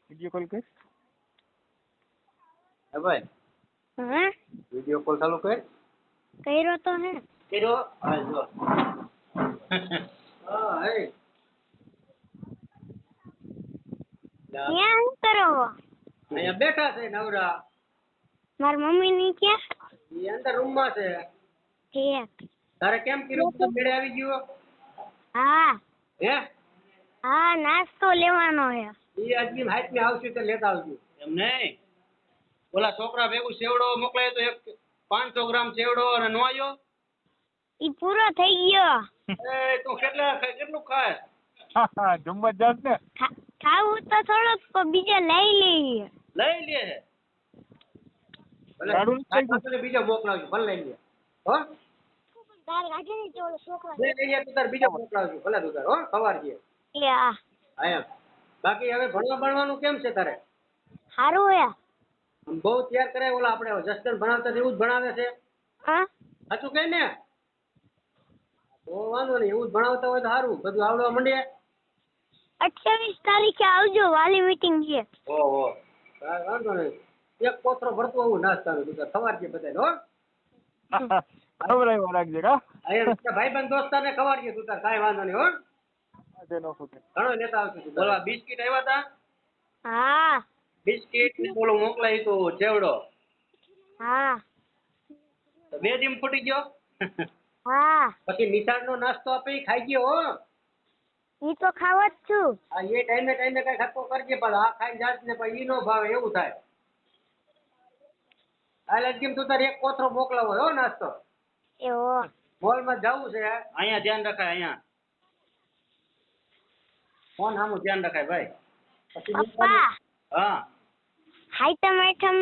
Video call કર. હે ભાઈ હા વિડિયો કોલ ચાલુ કર. કર્યો તો હે. કર્યો હા જો હા હે ક્યાં શું કરો અહીંયા બેઠા છે નવરા. મારી મમ્મી ની ક્યાં ઈ અંદર રૂમ માં છે. ઠીક તારે કેમ કીધું તું મેળે આવી ગયો હા હે હા નાસ્તો લેવાનો હે. ઈ આજની હાઈટ ને આવશે તો લેતા આવજો. એમ નહીં ઓલા છોકરા ભેગું સેવડો મોકલાય તો એક 500 ગ્રામ સેવડો અને નો આવ્યો. ઈ પૂરો થઈ ગયો. એ તું કેટલું ખાય જમવા જાત ને. ખાવું તો થોડોક પણ બીજા લઈ લઈએ. લઈ લે ગાડું ભલે બીજો મોકલાવજો ભલે લઈ લે હો તાર ગાજે ની ચોળો છોકરા લઈ લઈએ તું તાર બીજો મોકલાવજો ભલે તું તાર હો સવાર જે એ આ હા એમ બાકી હવે ભણવાનું કેમ છે તારે હારું હે. આમ બહુ તૈયાર કરે ઓલા આપણે જસ્ટન ભણાવતા એવું જ ભણાવે છે હા સાચું કઈ ને તો વાંધો નહીં એવું જ ભણાવતા હોય તો સારું બધું આવડવા માંડે. 28 તારીખે આવજો વાલી મીટિંગ છે. ઓહો કાંઈ વાંધો નહીં એક કોથરો ભરતું આવું નાસ્તાનું તું તાર સવાર જે બધાને હો ખવડાવ્યા રાખજે કા. અહીંયા ભાઈબંધ દોસ્તારને ખવાડીએ તું તાર કાંઈ વાંધો નહીં હો તેનો ફૂટે. ઘણો લેતા આવશું તું બોલવા બિસ્કિટ આવ્યા હતા હા બિસ્કિટ ને ઓલું મોકલાય તો ચેવડો હા તો 2 દી ફૂટી ગયો. હા પછી નિશાળનો નાસ્તો આપે ઈ ખાઈ ગયો હો ઈ તો ખાવ જ છું. આ એ ટાઈમે કઈ ખર્ચો કરજે પણ આ ખાઈ જાત ને પછી ઈ નો ભાવે એવું થાય. હાલ જેમ તું તાર એક કોથરો મોકલાવો હો નાસ્તો એવો મોલમાં જવું છે અહીંયા ધ્યાન રખાય અહીંયા ફોન સામું ધ્યાન રખાય ભાઈ પછી પપ્પા હા હાઈટમ આઈટમ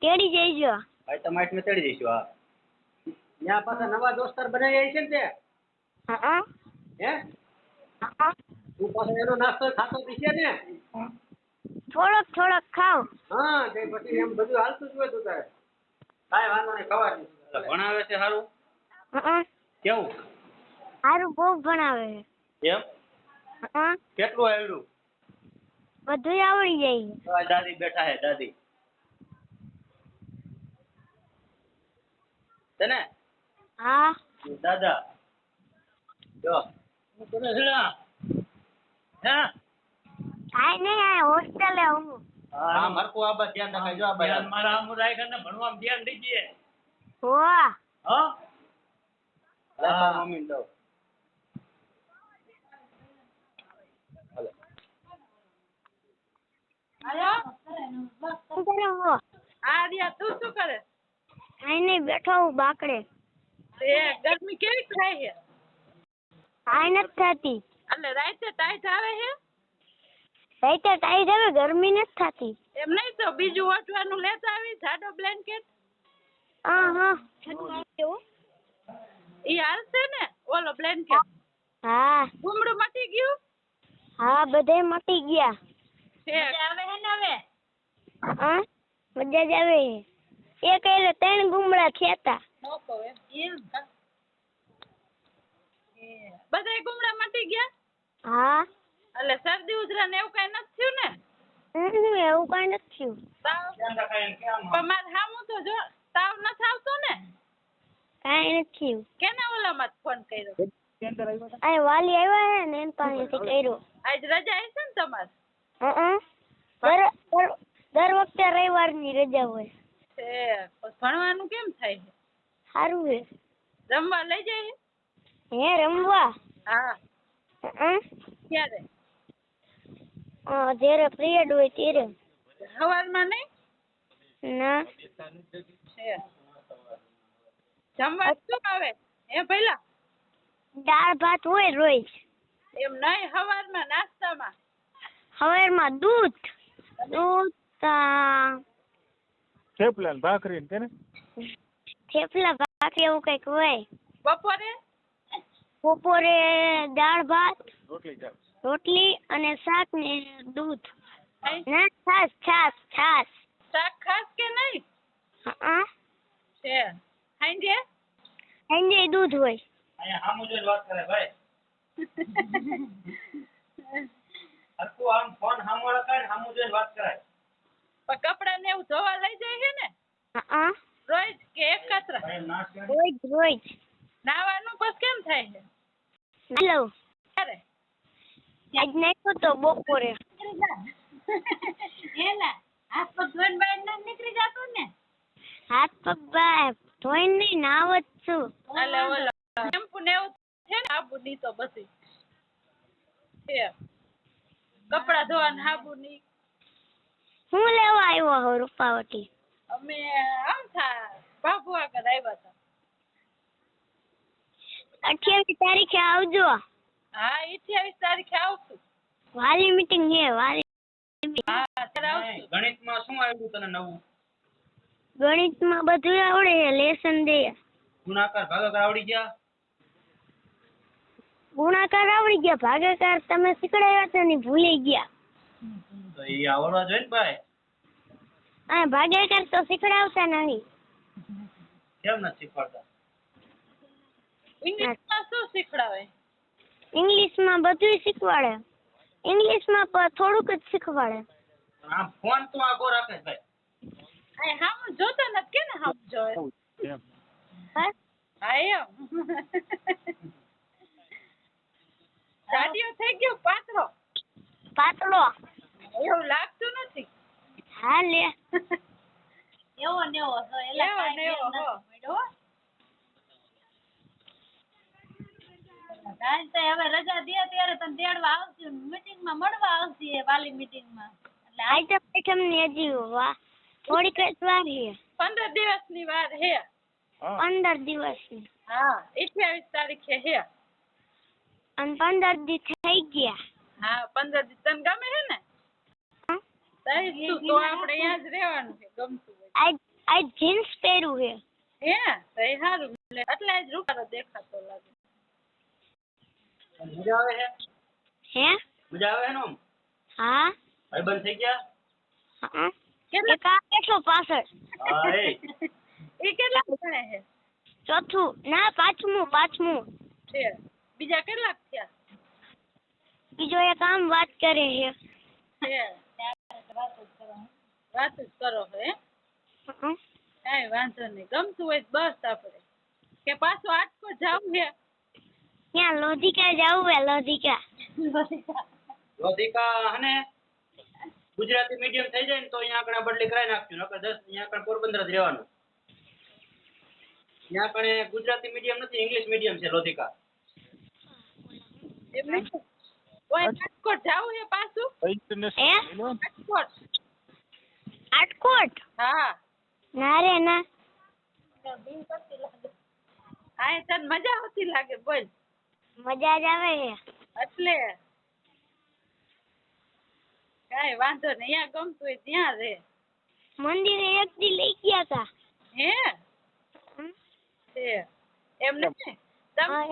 તેડી જઈજો. ભાઈ તમારે મેં ચડી દઈશું હા ત્યાં પાછા નવા દોસ્તાર બનાવી છે ને તે હા હે હા તું પાછો એનો નાસ્તો ખાતો પીશે ને થોડોક ખાવ. હા તે પછી એમ બધું હાલતું જ હોય તું તારે કાંઈ વાંધો નહીં ખબર ભણાવે છે સારું હા કેવું હારું બહુ ભણાવે. એમ હા કેટલું આવડ્યું બધું આવડી જાય. દાદી બેઠા હે દાદી તને હા દાદા જો તને છેડા હે કાઈ નહીં આ હોસ્ટેલે હું. હા મારકો આ બસ ધ્યાન રખાય જો આ ભાઈ મારા આમ રાખ ને ભણવામાં ધ્યાન દીજે હો હો હા મમ્મી દો શું કરે હો? આ રિયા તું શું કરે કાઈ નહીં બેઠો હું બાકડે. એ ગરમી કેવી થાય છે કાઈ નથી થતી. એટલે રાતે ટાઈટ આવે છે રાતે ટાઈટ આવે ગરમી નથી થતી. એમ નહીં તો બીજું ઓઢવાનું લેતા આવી જાડો બ્લેન્કેટ હા ઈ હાલશે ને ઓલો બ્લેન્કેટ હા ગુમડું મટી ગયું હા બધે મટી ગયા. આવે હે ને હવે હા મજા જ આવે. એક એટલે 3 ગુમડા ખેતા. બધાય ગુમડા મટી ગયા હા એટલે શરદી ઉધરા ને એવું કઈ નથી થયું ને એવું કઈ નથી થયું. તાવ પણ મારે સામું તો જો તાવ નથી આવતો ને કઈ નથી થયું. કેના ઓલામાં ફોન કર્યો આ વાલી આવ્યા હે ને એમ પાસેથી કર્યો. આજ રજા હશે ને તમારે દર વખતે રવિવારની રજા હોય. ભણવાનું કેમ થાય છે સારું હે. રમવા લઈ જાય હે રમવા હા ક્યારે જ્યારે પીરિયડ હોય ત્યારે. સવારમાં નહીં ના જમવા શું આવે એ પહેલા દાળ ભાત હોય રોજ. એમ નહીં સવારમાં નાસ્તામાં સવારમાં દૂધ થેપલા ને ભાખરી ને તેને થેપલા ભાખરી એવું કઈક હોય. બપોરે બપોરે દાળ ભાત રોટલી રોટલી અને શાક ને દૂધ ના છાશ છાશ છાશ. શાક ખાસ કે નહીં હા છે સાંજે સાંજે દૂધ હોય. અહીંયા સામું જોઈને વાત કરે ભાઈ આખું આમ ફોન સામો રખાય ને સામું જોઈને વાત કરાય. પણ કપડા ને એવું ધોવા લઈ જાય છે ને હા રોજ કે એકત્ર ભાઈ નાશ કરે. રોજ નાવાનું પછી કેમ થાય છે હાલો ક્યારે આજ નાખ્યો તો બપોરે એલા હાથ પગ ધોઈને બહાર ના નીકળી જાતો ને હાથ પગ બાય ધોઈને નહીં નાવ જ છું એટલે ઓલો શેમ્પુ ને એવું છે ને સાબુ ની તો બધી છે કપડા ધોવાના સાબુ ની હું લેવા આવ્યો હો રૂપાવટી અમે આમ થા બાબુ આગળ આવ્યા હતા 28 તારીખે આવજો હા 28 તારીખે આવશું વાલી મીટિંગ છે વાલી હા ત્યારે આવશું ગણિતમાં શું આવ્યું તને નવું? ગણિતમાં બધું આવડે છે લેસન દે ગુણાકાર ભાગાકાર આવડી ગયા? ગુણાકાર આવડી ગયા ભાગાકાર તમે શીખડાવ્યા હતા ને ભૂલી ગયા તો એ આવડવા જોઈએ ને ભાઈ. આ ભાગાકાર તો શીખડાવતા નહીં કેમ નથી શીખવાડતા? ઇંગ્લિશમાં શું શીખડાવે ઇંગ્લિશમાં બધું શીખવાડે ઇંગ્લિશમાં પણ થોડુંક જ શીખવાડે આમ ફોન તો આગો રાખે ભાઈ. આ હામ જોતો નથી કે ને હામ જોવે એમ. હા હા એમ ગાડીઓ થઈ ગયો પાતળો એવું લાગતું નથી હા લે એવો ને એવો હો એલા ને એવો હો કાલ તો હવે રજા દે ત્યારે તને તેડવા આવશું મીટિંગ માં મળવા આવશે વાલી મીટિંગ માં એટલે આજ પ્રથમ ની હજી વાહ થોડીક જ વાર છે 15 દિવસની વાર હે હા 15 દિવસની હા 28 તારીખે હે અને 15 દી થઈ ગયા હા 15 દિવસ તને ગમે હે ને હા? તારી તો આપણે અહીંયા જ રહેવાનું છે ગમતું હોય આજ જીન્સ પહેર્યું છે હે તો એ સારું એટલે જ રૂપારો દેખાતો લાગે મજા આવે છે? હે મજા આવે છે ને આમ? હા ભાઈબંધ થઈ ગયા? હા કેટલા એક આ બેઠો પાછળ હા એ એ કેટલા ભણે છે ચોથું ના પાંચમું છે બીજા કેટલાક થયા બીજો એક આમ વાત કરે છે છે વાત જ કરો હે હં? કાંઈ વાંધો નહીં ગમતું હોય તો બસ આપણે કે પાછું આટકો જાવું છે ત્યાં લોધિકા જવું હે લોધિકા લોધિકા હને ગુજરાતી મીડિયમ થઈ જાય ને તો અહીંયા આગળ બદલી કરાવી નાખશું નકર 10 અહીંયા આગળ પોરબંદર જ રહેવાનું. અહીંયા આગળ ગુજરાતી મીડિયમ નથી ઇંગ્લિશ મીડિયમ છે લોધિકા. એમ નહીં ઓય રાજકોટ જાવું છે પાછું ઇન્ટરનેશનલ રાજકોટ આટકોટ હા ના રે ના આ તને મજા આવતી લાગે બોલ મજા જ આવે છે એટલે કાંઈ વાંધો નહીં અહીંયા ગમતું હોય ત્યાં રહે મંદિરે એક દી લઈ ગયા તા હે હં? છે એમ નથી તમે હા,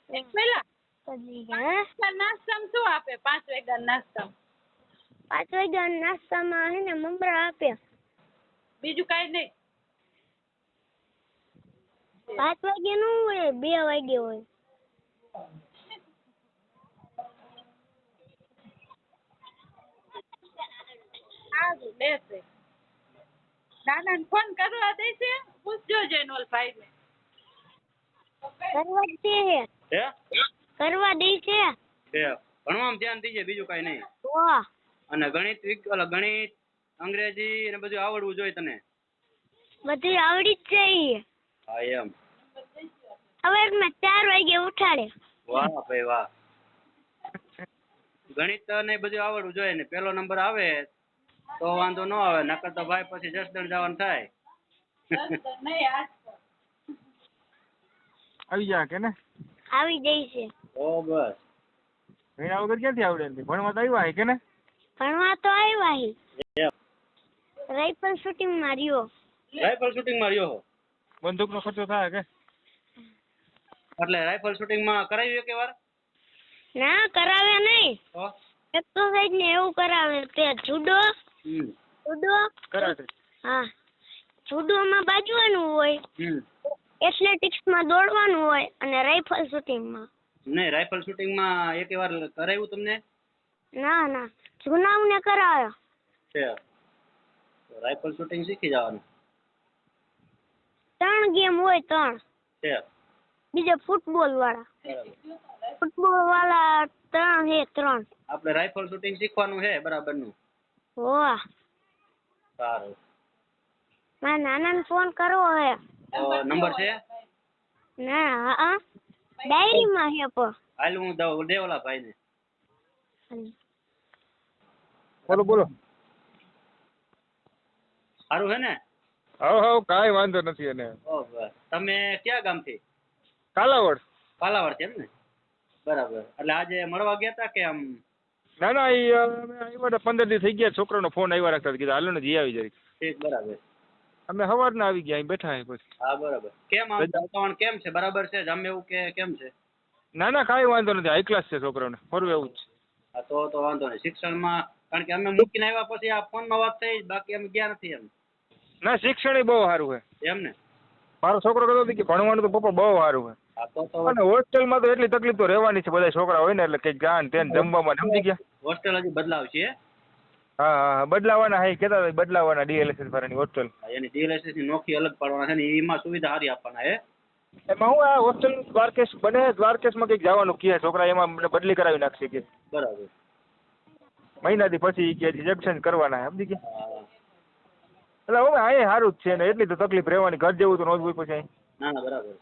એક પેલા કદી ગયા નાસ્તામાં શું આપે 5 વાગ્યા નાસ્તામાં 5 વાગ્યા નાસ્તામાં હે ને મમરા આપે બીજું કાંઈ નહીં 5 વાગે નું હોય 2 વાગે હોય સારું લેશે નાના ફોન કરવા દેશે પૂછજો જઈને ઓલ ભાઈને કરવા જ દે છે હે કરવા દે છે છે ભણવામાં ધ્યાન દીજે બીજું કાંઈ નહીં. વાહ અને ગણિત અંગ્રેજી ને બધું આવડવું જોઈએ તને. બધું આવડી જ જાય હા એમ. સવારમાં 4 વાગે ઉઠાડે વાહ ભાઈ વાહ. ગણિત ને બધું આવડવું જોઈએ ને પહેલો નંબર આવે તો વાંધો ન આવે નકર તો ભાઈ પછી જસદણ જવાનું થાય. નહીં આજ આવી જા કે ને આવી જાય છે ઓ બસ ભણ્યા વગર ક્યાંથી આવડે ને ભણવા તો આવ્યા હે કે ને ભણવા તો આવ્યા હી એમ. રાઇફલ શૂટિંગ માં રહ્યો રાઇફલ શૂટિંગ માં રહ્યો હો બંદૂક નો ખર્ચો થાય કે એટલે રાઇફલ શૂટિંગ માં કરાવ્યું કે વાર ના કરાવે નહીં તો એક્સરસાઇઝ ને એવું કરાવે તે જુડો કરાટે હા જુડો માં બાજવાનું હોય એથ્લેટિક્સ માં દોડવાનું હોય અને રાઇફલ શૂટિંગ માં નહીં રાઇફલ શૂટિંગ માં એક વાર કરાવ્યું તમને ના ના જુનામને કરાયો છે રાઇફલ શૂટિંગ શીખી જવાનું 3 ગેમ હોય 3 છે બીજા ફૂટબોલ વાળા બરાબર ફૂટબોલ વાળા 3 હે 3 આપણે રાઇફલ શૂટિંગ શીખવાનું છે બરાબરનું હોવા સારું મારા નાનાને ફોન કરવો હે તો નંબર છે ના હા ડાયરીમાં હે પણ હાલ હું દઉં દે ઓલા ભાઈને બોલો બોલો. સારું છે ને હા કાંઈ વાંધો નથી. એને ઓ બસ તમે ક્યાં ગામથી કાલાવડ. પાલાવાડ છે એમ ને બરાબર એટલે આજે મળવા ગયા હતા કે આમ ના ના એ અમે આવ્યા 15 દી થઈ ગયા. છોકરાનો ફોન આવ્યા રાખતા હતા. કીધું હાલો ને જઈ આવી જરી. ઠીક બરાબર અમે સવારના આવી ગયા અહીં બેઠા અહીં પછી. હા બરાબર કેમ આમ વાતાવરણ કેમ છે બરાબર છે જમે એવું કે કેમ છે ના ના કાંઈ વાંધો નથી. હાઈ ક્લાસ છે છોકરાઓને. ફરવું એવું જ છે. હા તો વાંધો નહીં શિક્ષણમાં કારણ કે અમે મૂકીને આવ્યા પછી આ ફોનમાં વાત થઈ બાકી અમે ગયા નથી એમ ના શિક્ષણ બહુ સારું છે. એમ ને મારો છોકરો કહેતો હતો કે ભણવાનું તો પપ્પા બહુ સારું છે. હા તો અને હોસ્ટેલમાં તો એટલી તકલીફ તો રહેવાની છે. બધા છોકરા હોય ને એટલે કંઈક ગાન તેન જમવામાં સમજી ગયા. હોસ્ટેલ હજી બદલાવશે હે? હા હા બદલાવાના. હા કહેતા હતા બદલાવાના DLSS વાળાની હોસ્ટેલ. હા, એની DLSS ની નોખી અલગ પાડવાના છે ને એમાં સુવિધા સારી આપવાના હે એમાં હું આ હોસ્ટેલ દ્વારકેશ બને દ્વારકેશમાં કંઈક જવાનું કહે છોકરા. એમાં બદલી કરાવી નાખશે કે બરાબર મહિનાથી પછી કે રિજેક્શન કરવાના સમજી ગયા. હા એટલે હવે અહીંયા સારું જ છે ને એટલી તો તકલીફ રહેવાની. ઘર જેવું તો ન જ હોય પછી અહીં. ના ના બરાબર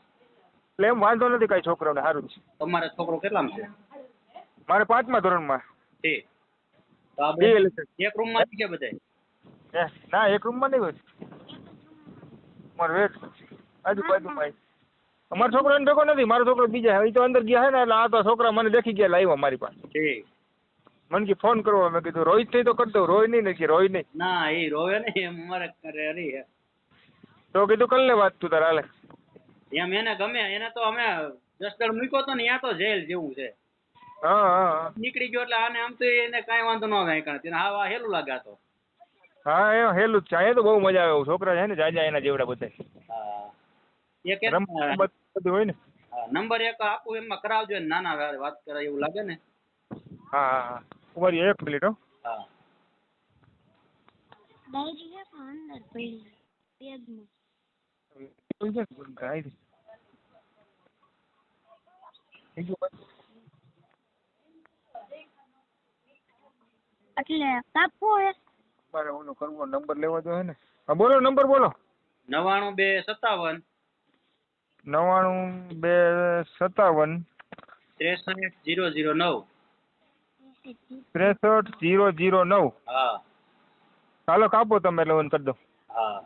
એટલે એમ વાંધો નથી કાંઈ છોકરાઓને સારું જ છે. તમારે છોકરો કેટલામાં છે મારે 5મા ધોરણમાં. ઠીક તો આપણે DLSS. એક રૂમમાં છે બધા ના એક રૂમમાં નહીં હોય. મારો વેટ આજુબાજુમાં. અમારો છોકરો એને ભેગો નથી. મારો છોકરો બીજા એ તો અંદર ગયા છે ને એટલે આ તો છોકરા મને દેખી ગયા લાવ્યા મારી પાસે. ઠીક મને કે ફોન કરવો. મેં કીધું રોહિત થઈ તો કરી દઉં. રોહિત નહીં ને કે રોહિત નહીં ના એ રોવે નહીં એમ અમારે કરે અરે તો કીધું કરી લે વાત તું તારે હાલે. એમ એને ગમે એને તો અમે 10 દળ મૂક્યો તો ને ત્યાં તો જેલ જેવું છે હા હા નીકળી ગયો એટલે આને આમ તો એને કાંઈ વાંધો ન આવે કારણ તેને હા હેલું લાગે તો હા એ હેલું જ છે. અહીંયા તો બહુ મજા આવે. છોકરા છે ને જાજા એના જેવડા બધા હા એક બધું હોય ને. નંબર એક આપું એમાં કરાવજો ને નાના વાત કરાય એવું લાગે ને હા હા હા ઉમારી 1 મિનિટ હો. હા ડાયરી હે પણ અંદર પડી પેજમાં એટલે કાપવો હે મારે ઓલો કરવો નંબર લેવા દો હે ને. હા બોલો નંબર બોલો. 92 92 57 63 009 63 009. હા ચાલો કાપો તમે એટલે ઓન કરી દો. હા